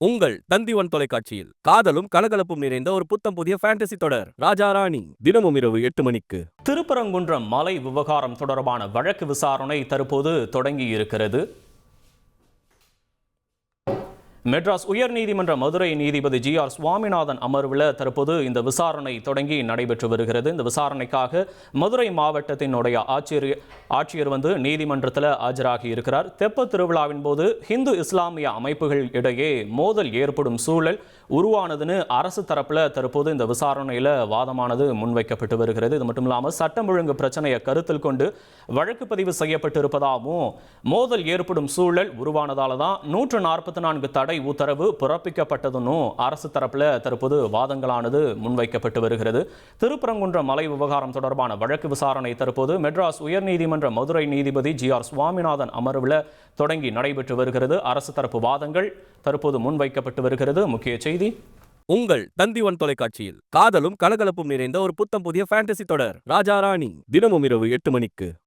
உங்கள் தந்திவன் தொலைக்காட்சியில் காதலும் கலகலப்பும் நிறைந்த ஒரு புத்தம் புதிய ஃபேண்டசி தொடர் ராஜா ராணி தினமும் இரவு 8 மணிக்கு. திருப்பரங்குன்றம் மலை விவகாரம் தொடர்பான வழக்கு விசாரணை தற்போது தொடங்கி இருக்கிறது. மெட்ராஸ் உயர்நீதிமன்ற மதுரை நீதிபதி GR சுவாமிநாதன் அமர்வில் தற்போது இந்த விசாரணை தொடங்கி நடைபெற்று வருகிறது. இந்த விசாரணைக்காக மதுரை மாவட்டத்தினுடைய ஆட்சியர் நீதிமன்றத்தில் ஆஜராகி இருக்கிறார். தெப்ப திருவிழாவின் போது இந்து இஸ்லாமிய அமைப்புகள் இடையே மோதல் ஏற்படும் சூழல் உருவானதுன்னு அரசு தரப்புல தற்போது இந்த விசாரணையில் வாதமானது முன்வைக்கப்பட்டு வருகிறது. இது மட்டும் இல்லாமல் சட்டம் ஒழுங்கு பிரச்சனையை கருத்தில் கொண்டு வழக்கு பதிவு செய்யப்பட்டிருப்பதாகவும் மோதல் ஏற்படும் சூழல் உருவானதால தான் 144 தடை உத்தரவு பிறப்பிக்கப்பட்டதுன்னு அரசு தரப்புல தற்போது வாதங்களானது முன்வைக்கப்பட்டு வருகிறது. திருப்பரங்குன்றம் மலை விவகாரம் தொடர்பான வழக்கு விசாரணை தற்போது மெட்ராஸ் உயர்நீதிமன்ற மதுரை நீதிபதி GR சுவாமிநாதன் அமர்வில் தொடங்கி நடைபெற்று வருகிறது. அரசு தரப்பு வாதங்கள் தற்போது முன்வைக்கப்பட்டு வருகிறது. முக்கிய செய்தி, உங்கள் தந்திவன் தொலைக்காட்சியில் காதலும் கலகலப்பும் நிறைந்த ஒரு புத்தம் புதிய ஃபேண்டசி தொடர் ராஜா ராணி தினமும் இரவு 8 மணிக்கு.